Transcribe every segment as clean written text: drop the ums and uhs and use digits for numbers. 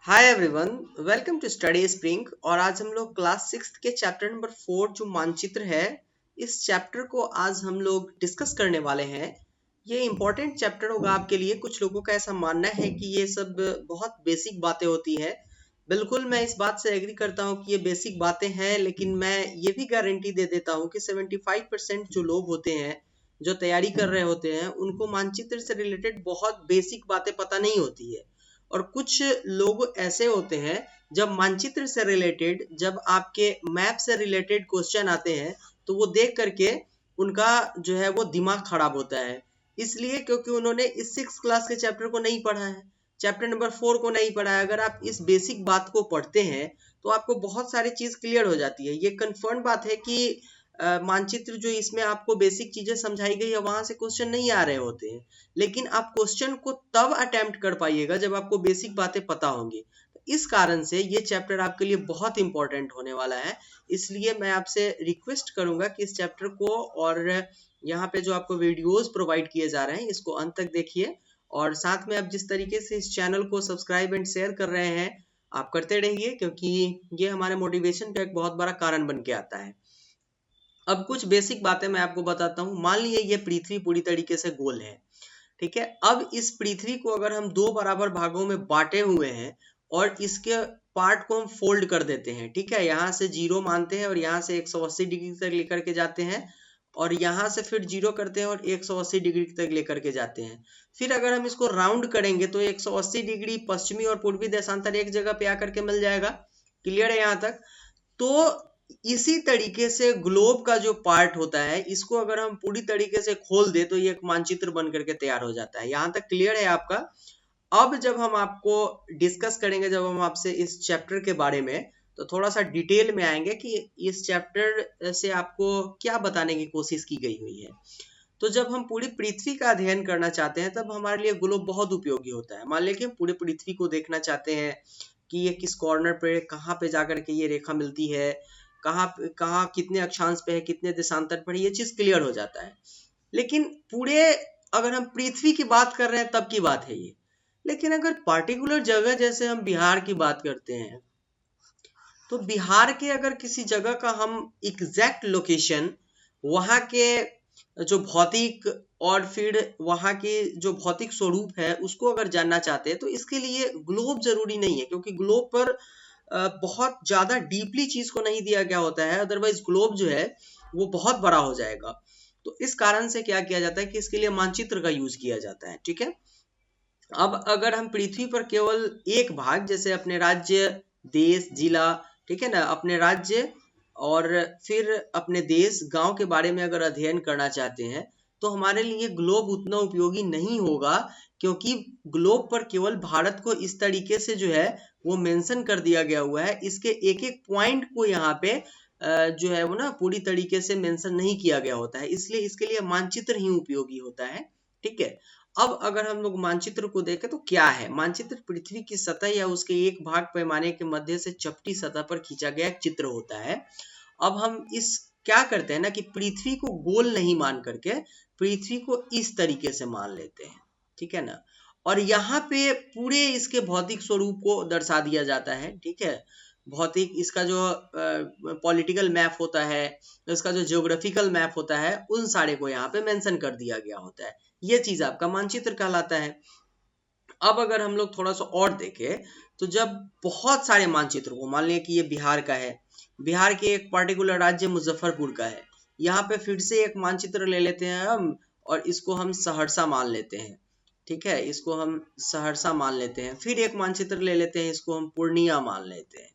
Hi everyone, welcome to Study Spring. और आज हम लोग क्लास 6 के चैप्टर नंबर 4 जो मानचित्र है, इस चैप्टर को आज हम लोग डिस्कस करने वाले हैं। ये इम्पोर्टेंट चैप्टर होगा आपके लिए। कुछ लोगों का ऐसा मानना है कि ये सब बहुत बेसिक बातें होती हैं। बिल्कुल मैं इस बात से एग्री करता हूँ कि ये बेसिक बातें हैं, लेकिन मैं ये भी गारंटी दे देता हूँ कि 75% जो लोग होते हैं, जो तैयारी कर रहे होते हैं, उनको मानचित्र से रिलेटेड बहुत बेसिक बातें पता नहीं होती है। और कुछ लोग ऐसे होते हैं, जब मानचित्र से रिलेटेड, जब आपके मैप से रिलेटेड क्वेश्चन आते हैं, तो वो देख करके उनका जो है वो दिमाग खराब होता है। इसलिए क्योंकि उन्होंने इस 6 क्लास के चैप्टर को नहीं पढ़ा है, चैप्टर नंबर 4 को नहीं पढ़ा है। अगर आप इस बेसिक बात को पढ़ते हैं तो आपको बहुत सारी चीज क्लियर हो जाती है। ये कंफर्म बात है कि मानचित्र जो इसमें आपको बेसिक चीजें समझाई गई है, वहां से क्वेश्चन नहीं आ रहे होते हैं। लेकिन आप क्वेश्चन को तब अटेम्प्ट कर पाइएगा जब आपको बेसिक बातें पता होंगी। तो इस कारण से ये चैप्टर आपके लिए बहुत इंपॉर्टेंट होने वाला है। इसलिए मैं आपसे रिक्वेस्ट करूंगा कि इस चैप्टर को, और यहाँ पे जो आपको वीडियोस प्रोवाइड किए जा रहे हैं, इसको अंत तक देखिए। और साथ में आप जिस तरीके से इस चैनल को सब्सक्राइब एंड शेयर कर रहे हैं, आप करते रहिए, क्योंकि ये हमारे मोटिवेशन का एक बहुत बड़ा कारण बन के आता है। अब कुछ बेसिक बातें मैं आपको बताता हूँ। मान लीजिए ये पृथ्वी पूरी तरीके से गोल है, ठीक है। अब इस पृथ्वी को अगर हम दो बराबर भागों में बांटे हुए हैं और इसके पार्ट को हम फोल्ड कर देते हैं, ठीक है, यहाँ से 0 मानते हैं और यहाँ से 180 डिग्री तक लेकर के जाते हैं, और यहाँ से फिर 0 करते हैं और 180 डिग्री तक लेकर के जाते हैं। फिर अगर हम इसको राउंड करेंगे तो 180 डिग्री पश्चिमी और पूर्वी देशांतर एक जगह पे आकर के मिल जाएगा। क्लियर है यहाँ तक? तो इसी तरीके से ग्लोब का जो पार्ट होता है, इसको अगर हम पूरी तरीके से खोल दे तो ये एक मानचित्र बन करके तैयार हो जाता है। यहाँ तक क्लियर है आपका? अब जब हम आपको डिस्कस करेंगे, जब हम आपसे इस चैप्टर के बारे में, तो थोड़ा सा डिटेल में आएंगे कि इस चैप्टर से आपको क्या बताने की कोशिश की गई हुई है। तो जब हम पूरी पृथ्वी का अध्ययन करना चाहते हैं, तब हमारे लिए ग्लोब बहुत उपयोगी होता है। मान लें कि हम पूरी पृथ्वी को देखना चाहते हैं कि ये किस कॉर्नर पे, कहाँ पे जाकर के ये रेखा मिलती है, कहाँ कितने अक्षांश पे है, कितने देशांतर पर है, ये चीज क्लियर हो जाता है। लेकिन पूरे, अगर हम पृथ्वी की बात कर रहे हैं तब की बात है ये। लेकिन अगर पर्टिकुलर जगह, जैसे हम बिहार की बात करते हैं, तो बिहार के अगर किसी जगह का हम एग्जैक्ट लोकेशन, वहाँ के जो भौतिक, और फिर वहाँ के जो भौतिक स्वरूप है, उसको अगर जानना चाहते हैं, तो इसके लिए ग्लोब जरूरी नहीं है, क्योंकि ग्लोब पर बहुत ज्यादा डीपली चीज को नहीं दिया गया होता है। अदरवाइज ग्लोब जो है वो बहुत बड़ा हो जाएगा। तो इस कारण से क्या किया जाता है कि इसके लिए मानचित्र का यूज किया जाता है, ठीक है। अब अगर हम पृथ्वी पर केवल एक भाग, जैसे अपने राज्य, देश, जिला, ठीक है ना, अपने राज्य और फिर अपने देश, गांव के बारे में अगर अध्ययन करना चाहते हैं, तो हमारे लिए ग्लोब उतना उपयोगी नहीं होगा। क्योंकि ग्लोब पर केवल भारत को इस तरीके से जो है वो मेंशन कर दिया गया हुआ है। इसके एक एक पॉइंट को यहाँ पे जो है वो ना पूरी तरीके से मेंशन नहीं किया गया होता है, इसलिए इसके लिए मानचित्र ही उपयोगी होता है, ठीक है। अब अगर हम लोग मानचित्र को देखें तो क्या है मानचित्र? पृथ्वी की सतह या उसके एक भाग पैमाने के मध्य से चपटी सतह पर खींचा गया एक चित्र होता है। अब हम इस क्या करते हैं ना, कि पृथ्वी को गोल नहीं मान करके पृथ्वी को इस तरीके से मान लेते हैं, ठीक है ना। और यहाँ पे पूरे इसके भौतिक स्वरूप को दर्शा दिया जाता है, ठीक है। भौतिक, इसका जो पॉलिटिकल मैप होता है, इसका जो ज्योग्राफिकल मैप होता है, उन सारे को यहाँ पे मेंशन कर दिया गया होता है। ये चीज आपका मानचित्र कहलाता है। अब अगर हम लोग थोड़ा सा और देखें, तो जब बहुत सारे मानचित्र को, मान लिया कि ये बिहार का है, बिहार के एक पर्टिकुलर राज्य मुजफ्फरपुर का है, यहाँ पे फिर से एक मानचित्र ले लेते हैं हम, और इसको हम सहरसा मान लेते हैं, ठीक है, इसको हम सहरसा मान लेते हैं। फिर एक मानचित्र ले लेते हैं, इसको हम पूर्णिया मान लेते हैं।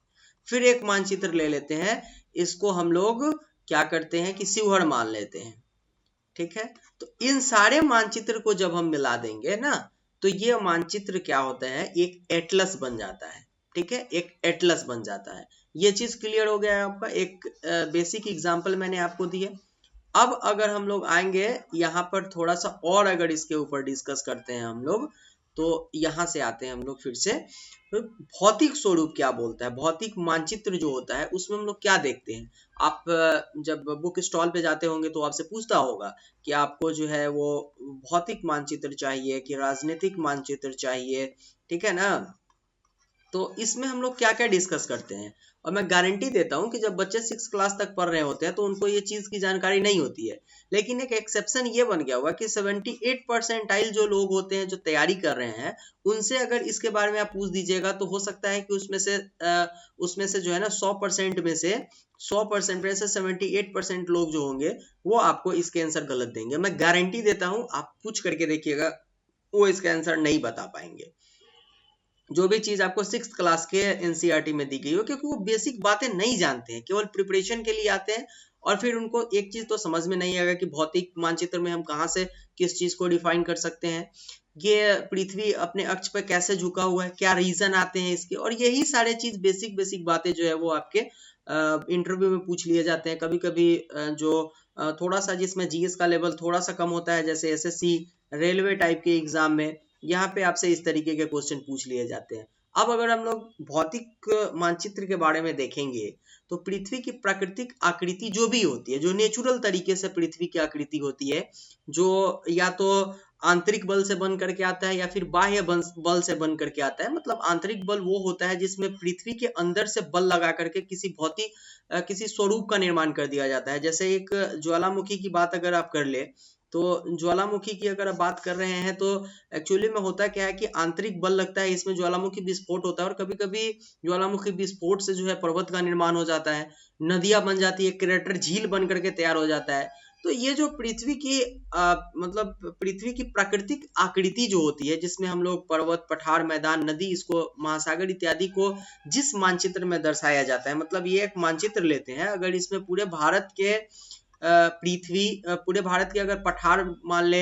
फिर एक मानचित्र ले लेते हैं, इसको हम लोग क्या करते हैं कि शिवहर मान लेते हैं, ठीक है। तो इन सारे मानचित्र को जब हम मिला देंगे ना, तो ये मानचित्र क्या होता है, एक एटलस बन जाता है, ठीक है, एक एटलस बन जाता है। ये चीज क्लियर हो गया है आपका? एक बेसिक एग्जांपल मैंने आपको दिया। अब अगर हम लोग आएंगे यहाँ पर थोड़ा सा और अगर इसके ऊपर डिस्कस करते हैं हम लोग, तो यहाँ से आते हैं हम लोग फिर से, तो भौतिक स्वरूप क्या बोलता है, भौतिक मानचित्र जो होता है उसमें हम लोग क्या देखते हैं। आप जब बुक स्टॉल पे जाते होंगे तो आपसे पूछता होगा कि आपको जो है वो भौतिक मानचित्र चाहिए कि राजनीतिक मानचित्र चाहिए, ठीक है ना। तो इसमें हम लोग क्या क्या डिस्कस करते हैं, और मैं गारंटी देता हूं कि जब बच्चे 6 क्लास तक पढ़ रहे होते हैं तो उनको ये चीज की जानकारी नहीं होती है। लेकिन एक एक्सेप्शन ये बन गया हुआ कि 78% जो लोग होते हैं जो तैयारी कर रहे हैं, उनसे अगर इसके बारे में आप पूछ दीजिएगा तो हो सकता है कि उसमें से जो है ना 100% में से 100% में से 78% लोग जो होंगे वो आपको इसके आंसर गलत देंगे। मैं गारंटी देता हूं, आप पूछ करके देखिएगा, वो इसका आंसर नहीं बता पाएंगे, जो भी चीज आपको 6th क्लास के एनसीईआरटी में दी गई हो, क्योंकि वो बेसिक बातें नहीं जानते हैं, केवल प्रिपरेशन के लिए आते हैं। और फिर उनको एक चीज तो समझ में नहीं आएगा कि भौतिक मानचित्र में हम कहाँ से किस चीज को डिफाइन कर सकते हैं, ये पृथ्वी अपने अक्ष पर कैसे झुका हुआ है, क्या रीजन आते हैं इसके, और यही सारे चीज बेसिक बेसिक बातें जो है वो आपके इंटरव्यू में पूछ लिए जाते हैं। कभी कभी जो थोड़ा सा जिसमें जीएस का लेवल थोड़ा सा कम होता है, जैसे एसएससी रेलवे टाइप के एग्जाम में, यहाँ पे आपसे इस तरीके के क्वेश्चन पूछ लिए जाते हैं। अब अगर हम लोग भौतिक मानचित्र के बारे में देखेंगे तो पृथ्वी की प्राकृतिक आकृति जो भी होती है, जो नेचुरल तरीके से पृथ्वी की आकृति होती है, जो या तो आंतरिक बल से बन करके आता है या फिर बाह्य बल से बन करके आता है। मतलब आंतरिक बल वो होता है जिसमें पृथ्वी के अंदर से बल लगा करके किसी स्वरूप का निर्माण कर दिया जाता है। जैसे एक ज्वालामुखी की बात अगर आप कर ले, तो ज्वालामुखी की अगर आप बात कर रहे हैं तो एक्चुअली में होता क्या है कि आंतरिक बल लगता है, इसमें ज्वालामुखी विस्फोट होता है, और कभी कभी ज्वालामुखी विस्फोट से जो है पर्वत का निर्माण हो जाता है, नदियां बन जाती है, क्रेटर झील बन करके तैयार हो जाता है। तो ये जो पृथ्वी की मतलब पृथ्वी की प्राकृतिक आकृति जो होती है, जिसमें हम लोग पर्वत, पठार, मैदान, नदी, इसको महासागर इत्यादि को जिस मानचित्र में दर्शाया जाता है, मतलब ये एक मानचित्र लेते हैं, अगर इसमें पूरे भारत के पूरे भारत के अगर पठार मान ले,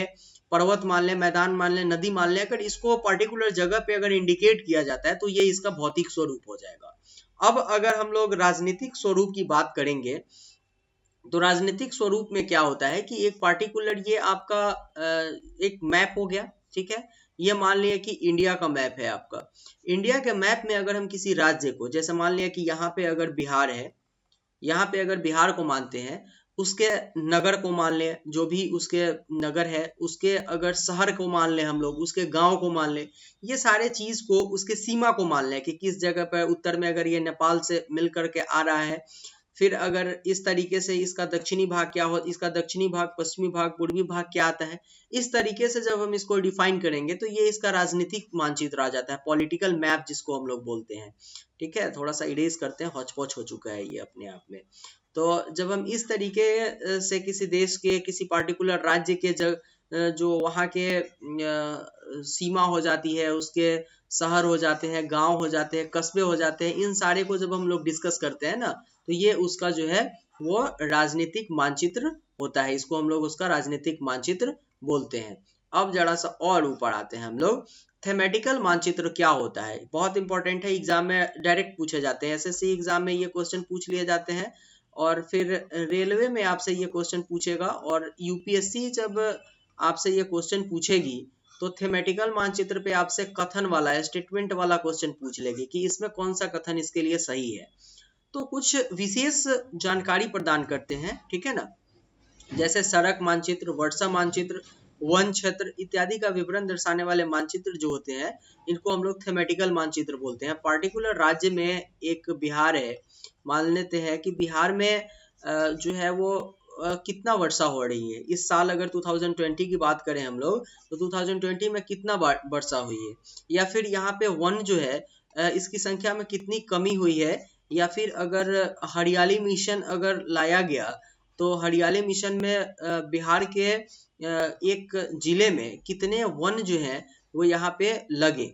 पर्वत मान ले, मैदान मान ले, नदी मान ले, अगर इसको पर्टिकुलर जगह पे अगर इंडिकेट किया जाता है तो ये इसका भौतिक स्वरूप हो जाएगा। अब अगर हम लोग राजनीतिक स्वरूप की बात करेंगे तो राजनीतिक स्वरूप में क्या होता है कि एक पार्टिकुलर, ये आपका एक मैप हो गया, ठीक है। ये मान लिया कि इंडिया का मैप है आपका। इंडिया के मैप में अगर हम किसी राज्य को, जैसे मान लिया कि यहाँ पे अगर बिहार है, यहाँ पे अगर बिहार को मानते हैं, उसके नगर को मान ले, जो भी उसके नगर है, उसके अगर शहर को मान ले हम लोग, उसके गांव को मान ले, ये सारे चीज को, उसके सीमा को मान ले कि किस जगह पर उत्तर में अगर ये नेपाल से मिल करके आ रहा है, फिर अगर इस तरीके से इसका दक्षिणी भाग क्या हो, इसका दक्षिणी भाग, पश्चिमी भाग, पूर्वी भाग क्या आता है, इस तरीके से जब हम इसको डिफाइन करेंगे तो ये इसका राजनीतिक मानचित्र आ जाता है, पॉलिटिकल मैप जिसको हम लोग बोलते हैं। ठीक है, थोड़ा सा इरेज करते हैं, हौच पौच हो चुका है ये अपने आप में। तो जब हम इस तरीके से किसी देश के, किसी पार्टिकुलर राज्य के जो वहाँ के सीमा हो जाती है, उसके शहर हो जाते हैं, गांव हो जाते हैं, कस्बे हो जाते हैं, इन सारे को जब हम लोग डिस्कस करते हैं ना, तो ये उसका जो है वो राजनीतिक मानचित्र होता है, इसको हम लोग उसका राजनीतिक मानचित्र बोलते हैं। अब जरा सा और ऊपर आते हैं हम लोग, थेमेटिकल मानचित्र क्या होता है, बहुत इंपॉर्टेंट है, एग्जाम में डायरेक्ट पूछे जाते हैं, एसएससी एग्जाम में ये क्वेश्चन पूछ लिए जाते हैं, और फिर रेलवे में आपसे ये क्वेश्चन पूछेगा, और यूपीएससी जब आपसे ये क्वेश्चन पूछेगी तो थेमेटिकल मानचित्र पे आपसे कथन वाला, स्टेटमेंट वाला क्वेश्चन पूछ लेगी कि इसमें कौन सा कथन इसके लिए सही है। तो कुछ विशेष जानकारी प्रदान करते हैं, ठीक है ना, जैसे सड़क मानचित्र, वर्षा मानचित्र, वन क्षेत्र इत्यादि का विवरण दर्शाने वाले मानचित्र जो होते हैं, इनको हम लोग थेमेटिकल मानचित्र बोलते हैं। पार्टिकुलर राज्य में एक बिहार है, मान लेते हैं कि बिहार में जो है वो कितना वर्षा हो रही है इस साल, अगर 2020 की बात करें हम लोग तो 2020 में कितना वर्षा हुई है, या फिर यहाँ पे वन जो है इसकी संख्या में कितनी कमी हुई है, या फिर अगर हरियाली मिशन अगर लाया गया तो हरियाली मिशन में बिहार के एक जिले में कितने वन जो है वो यहाँ पे लगे,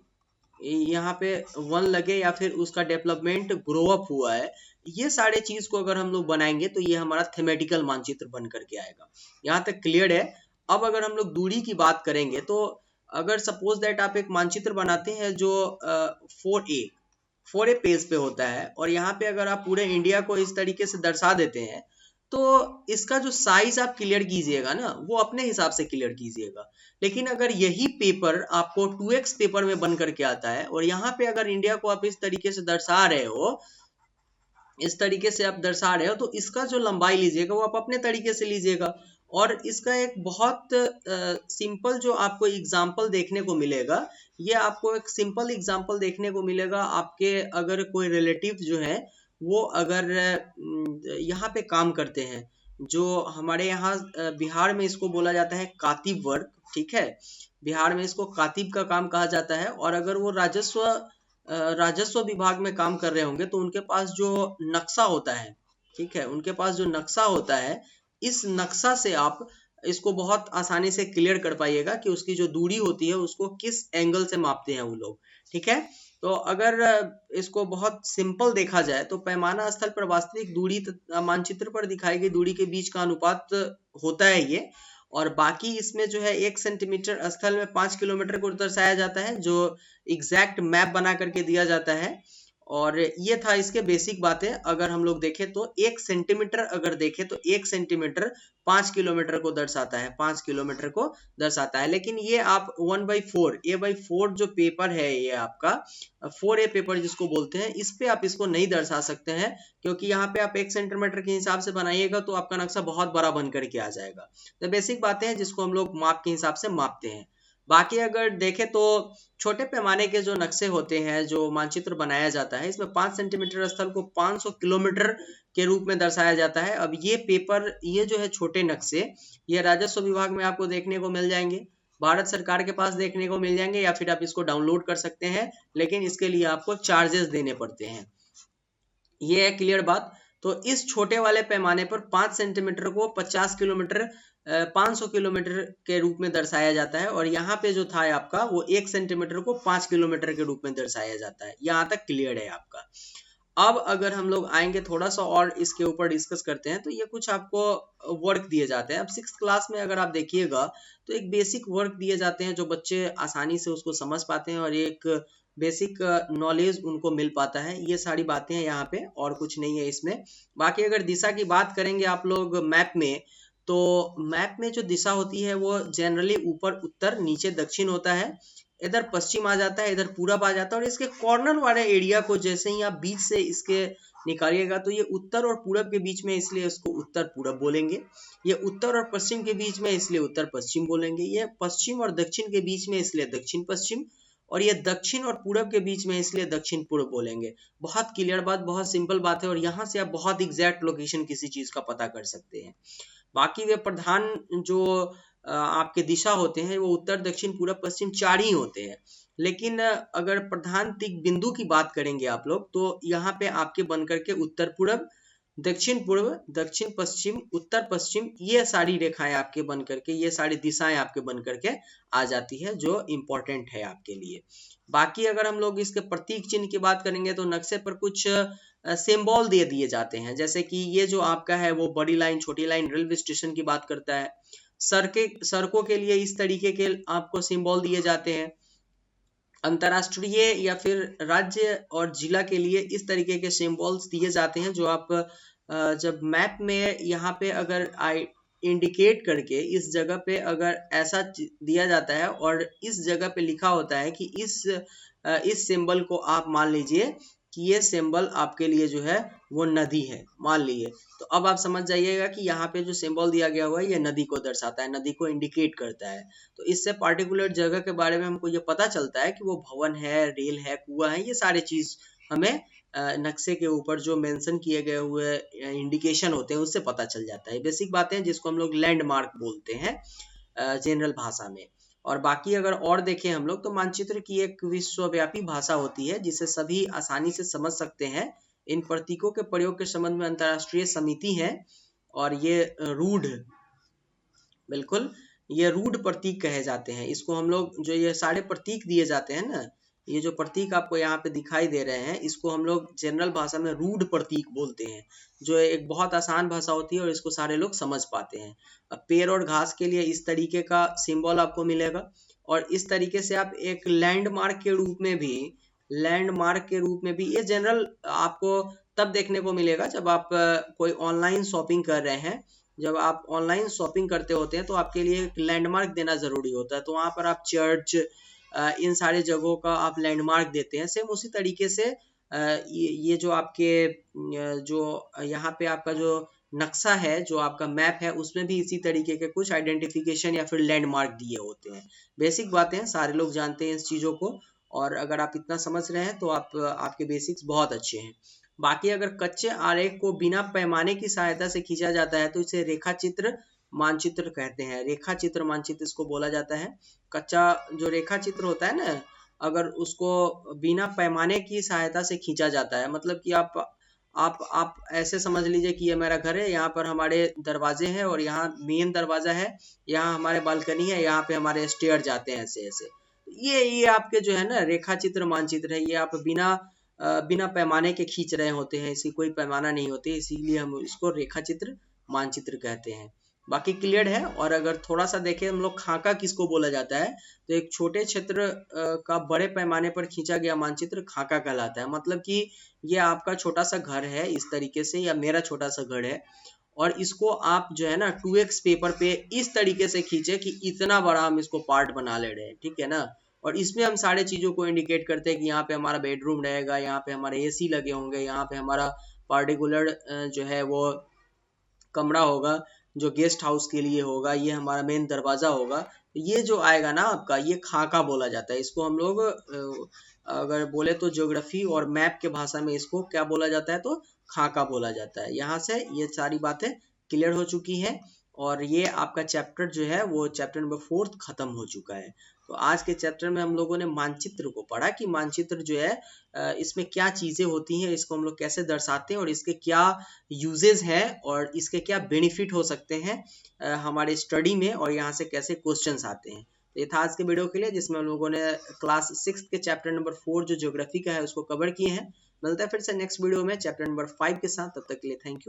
यहाँ पे वन लगे, या फिर उसका डेवलपमेंट ग्रो अप हुआ है, ये सारे चीज को अगर हम लोग बनाएंगे तो ये हमारा थेमेटिकल मानचित्र बन करके आएगा। यहाँ तक क्लियर है। अब अगर हम लोग दूरी की बात करेंगे तो अगर सपोज दैट आप एक मानचित्र बनाते हैं जो 4A पेज पे होता है, और यहाँ पे अगर आप पूरे इंडिया को इस तरीके से दर्शा देते हैं, तो इसका जो साइज आप क्लियर कीजिएगा ना, वो अपने हिसाब से क्लियर कीजिएगा। लेकिन अगर यही पेपर आपको 2x पेपर में बन करके आता है, और यहाँ पे अगर इंडिया को आप इस तरीके से दर्शा रहे हो, इस तरीके से आप दर्शा रहे हो, तो इसका जो लंबाई लीजिएगा वो आप अपने तरीके से लीजिएगा, और इसका एक बहुत सिंपल जो आपको एग्जाम्पल देखने को मिलेगा, ये आपको एक सिंपल एग्जाम्पल देखने को मिलेगा। आपके अगर कोई रिलेटिव जो है वो अगर यहाँ पे काम करते हैं, जो हमारे यहाँ बिहार में इसको बोला जाता है कातिब वर्क, ठीक है, बिहार में इसको कातिब का काम कहा जाता है। और अगर वो राजस्व विभाग में काम कर रहे होंगे तो उनके पास जो नक्शा होता है, ठीक है, उनके पास जो नक्शा होता है, इस नक्शा से आप इसको बहुत आसानी से क्लियर कर पाइएगा कि उसकी जो दूरी होती है उसको किस एंगल से मापते हैं वो लोग, ठीक है। तो अगर इसको बहुत सिंपल देखा जाए तो पैमाना स्थल पर वास्तविक दूरी मानचित्र पर दिखाई गई दूरी के बीच का अनुपात होता है ये। और बाकी इसमें जो है 1 सेंटीमीटर स्थल में 5 किलोमीटर को दर्शाया जाता है, जो एग्जैक्ट मैप बना करके दिया जाता है। और ये था इसके बेसिक बातें। अगर हम लोग देखें तो 1 सेंटीमीटर, अगर देखें तो 1 सेंटीमीटर 5 किलोमीटर को दर्शाता है, 5 किलोमीटर को दर्शाता है। लेकिन ये आप 1/4 A/4 जो पेपर है, ये आपका 4A पेपर जिसको बोलते हैं, इस पे आप इसको नहीं दर्शा सकते हैं, क्योंकि यहाँ पे आप 1 सेंटीमीटर के हिसाब से बनाइएगा तो आपका नक्शा बहुत बड़ा बन करके आ जाएगा। तो बेसिक बातें हैं जिसको हम लोग माप के हिसाब से मापते हैं। बाकी अगर देखें तो छोटे पैमाने के जो नक्शे होते हैं, जो मानचित्र बनाया जाता है, इसमें 5 सेंटीमीटर स्थल को 500 किलोमीटर के रूप में दर्शाया जाता है। अब ये पेपर, ये जो है छोटे नक्शे, ये राजस्व विभाग में आपको देखने को मिल जाएंगे, भारत सरकार के पास देखने को मिल जाएंगे, या फिर आप इसको डाउनलोड कर सकते हैं, लेकिन इसके लिए आपको चार्जेस देने पड़ते हैं। ये है क्लियर बात। तो इस छोटे वाले पैमाने पर 5 सेंटीमीटर को 50 किलोमीटर 500 किलोमीटर के रूप में दर्शाया जाता है। और यहाँ पे जो था आपका वो 1 सेंटीमीटर को 5 किलोमीटर के रूप में दर्शाया जाता है। यहाँ तक क्लियर है आपका। अब अगर हम लोग आएंगे थोड़ा सा और इसके ऊपर डिस्कस करते हैं, तो ये कुछ आपको वर्क दिए जाते हैं। अब 6th क्लास में अगर आप देखिएगा तो एक बेसिक वर्क दिए जाते हैं जो बच्चे आसानी से उसको समझ पाते हैं और एक बेसिक नॉलेज उनको मिल पाता है। ये सारी बातें हैं यहाँ पे, और कुछ नहीं है इसमें। बाकी अगर दिशा की बात करेंगे आप लोग मैप में, तो मैप में जो दिशा होती है वो जनरली ऊपर उत्तर, नीचे दक्षिण होता है, इधर पश्चिम आ जाता है, इधर पूरब आ जाता है। और इसके कॉर्नर वाले एरिया को जैसे ही आप बीच से इसके निकालिएगा तो ये उत्तर और पूरब के बीच में, इसलिए इसको उत्तर पूरब बोलेंगे। ये उत्तर और पश्चिम के बीच में, इसलिए उत्तर पश्चिम बोलेंगे। ये पश्चिम और दक्षिण के बीच में, इसलिए दक्षिण पश्चिम। और ये दक्षिण और पूरब के बीच में, इसलिए दक्षिण पूर्व बोलेंगे। बहुत क्लियर बात, बहुत सिंपल बात है। और यहाँ से आप बहुत एग्जैक्ट लोकेशन किसी चीज का पता कर सकते हैं। बाकी वे प्रधान जो आपके दिशा होते हैं वो उत्तर, दक्षिण, पूरब, पश्चिम 4 ही होते हैं। लेकिन अगर प्रधान दिक बिंदु की बात करेंगे आप लोग, तो यहाँ पे आपके बन करके उत्तर पूरब, दक्षिण पूर्व, दक्षिण पश्चिम, उत्तर पश्चिम, ये सारी रेखाएं आपके बन करके, ये सारी दिशाएं आपके बन करके आ जाती है, जो इम्पोर्टेंट है आपके लिए। बाकी अगर हम लोग इसके प्रतीक चिन्ह की बात करेंगे तो नक्शे पर कुछ सिंबल दे दिए जाते हैं। जैसे कि ये जो आपका है वो बड़ी लाइन, छोटी लाइन रेलवे स्टेशन की बात करता है। सड़कों के लिए इस तरीके के आपको सिंबल दिए जाते हैं। अंतरराष्ट्रीय या फिर राज्य और जिला के लिए इस तरीके के सिंबल्स दिए जाते हैं, जो आप जब मैप में यहाँ पे अगर इंडिकेट करके इस जगह पे अगर ऐसा दिया जाता है और इस जगह पे लिखा होता है कि इस सिंबल को आप मान लीजिए कि ये सिंबल आपके लिए जो है वो नदी है, मान लीजिए, तो अब आप समझ जाइएगा कि यहाँ पे जो सिंबल दिया गया हुआ है ये नदी को दर्शाता है, नदी को इंडिकेट करता है। तो इससे पार्टिकुलर जगह के बारे में हमको ये पता चलता है कि वो भवन है, रेल है, कुआं है, ये सारी चीज हमें नक्शे के ऊपर जो मेंशन किए गए हुए इंडिकेशन होते हैं उससे पता चल जाता है। बेसिक बातें हैं जिसको हम लोग लैंडमार्क बोलते हैं जनरल भाषा में। और बाकी अगर और देखें हम लोग, तो मानचित्र की एक विश्वव्यापी भाषा होती है जिसे सभी आसानी से समझ सकते हैं। इन प्रतीकों के प्रयोग के संबंध में अंतर्राष्ट्रीय समिति है, और ये रूढ़, बिल्कुल ये रूढ़ प्रतीक कहे जाते हैं। इसको हम लोग, जो ये सारे प्रतीक दिए जाते हैं ना, ये जो प्रतीक आपको यहाँ पे दिखाई दे रहे हैं, इसको हम लोग जनरल भाषा में रूढ़ प्रतीक बोलते हैं, जो एक बहुत आसान भाषा होती है और इसको सारे लोग समझ पाते हैं। अब पेड़ और घास के लिए इस तरीके का सिंबल आपको मिलेगा, और इस तरीके से आप एक लैंडमार्क के रूप में भी ये जनरल आपको तब देखने को मिलेगा जब आप कोई ऑनलाइन शॉपिंग कर रहे हैं। जब आप ऑनलाइन शॉपिंग करते होते हैं तो आपके लिए एक लैंडमार्क देना जरूरी होता है, तो वहां पर आप चर्च, इन सारे जगहों का आप लैंडमार्क देते हैं। सेम उसी तरीके से ये जो आपके जो यहाँ पे आपका जो नक्शा है, जो आपका मैप है, उसमें भी इसी तरीके के कुछ आइडेंटिफिकेशन या फिर लैंडमार्क दिए होते हैं। बेसिक बातें हैं, सारे लोग जानते हैं इस चीज़ों को, और अगर आप इतना समझ रहे हैं तो आपके बेसिक्स बहुत अच्छे हैं। बाकी अगर कच्चे आरेख को बिना पैमाने की सहायता से खींचा जाता है तो इसे रेखा चित्र मानचित्र कहते हैं। रेखा चित्र मानचित्र इसको बोला जाता है। कच्चा जो रेखा चित्र होता है ना, अगर उसको बिना पैमाने की सहायता से खींचा जाता है, मतलब कि आप ऐसे समझ लीजिए कि ये मेरा घर है, यहाँ पर हमारे दरवाजे हैं और यहाँ मेन दरवाजा है, यहाँ हमारे बालकनी है, यहाँ पे हमारे स्टेयर जाते हैं ऐसे ऐसे। ये आपके जो है ना रेखा चित्र मानचित्र है, ये आप बिना पैमाने के खींच रहे होते हैं, इसकी कोई पैमाना नहीं होती, इसीलिए हम इसको रेखा चित्र मानचित्र कहते हैं। बाकी क्लियर है। और अगर थोड़ा सा देखें हम लोग, खाका किसको बोला जाता है, तो एक छोटे क्षेत्र का बड़े पैमाने पर खींचा गया मानचित्र खाका कहलाता है। मतलब कि ये आपका छोटा सा घर है इस तरीके से, या मेरा छोटा सा घर है, और इसको आप जो है ना 2x पेपर पे इस तरीके से खींचे कि इतना बड़ा हम इसको पार्ट बना ले रहे हैं, ठीक है ना। और इसमें हम सारे चीजों को इंडिकेट करते हैं कि यहाँ पे हमारा बेडरूम रहेगा, यहाँ पे हमारे एसी लगे होंगे, यहाँ पे हमारा पार्टिकुलर जो है वो कमरा होगा जो गेस्ट हाउस के लिए होगा, ये हमारा मेन दरवाजा होगा। ये जो आएगा ना आपका, ये खाका बोला जाता है। इसको हम लोग अगर बोले तो ज्योग्राफी और मैप के भाषा में इसको क्या बोला जाता है, तो खाका बोला जाता है। यहाँ से ये सारी बातें क्लियर हो चुकी हैं, और ये आपका चैप्टर जो है वो चैप्टर नंबर 4 खत्म हो चुका है। तो आज के चैप्टर में हम लोगों ने मानचित्र को पढ़ा कि मानचित्र जो है इसमें क्या चीजें होती हैं, इसको हम लोग कैसे दर्शाते हैं, और इसके क्या यूजेस हैं, और इसके क्या बेनिफिट हो सकते हैं हमारे स्टडी में, और यहाँ से कैसे क्वेश्चंस आते हैं। तो ये था आज के वीडियो के लिए, जिसमें हम लोगों ने क्लास 6 के चैप्टर नंबर 4 जो ज्योग्राफी का है उसको कवर किए हैं। मिलता है फिर से नेक्स्ट वीडियो में चैप्टर नंबर 5 के साथ। तब तक के लिए थैंक यू।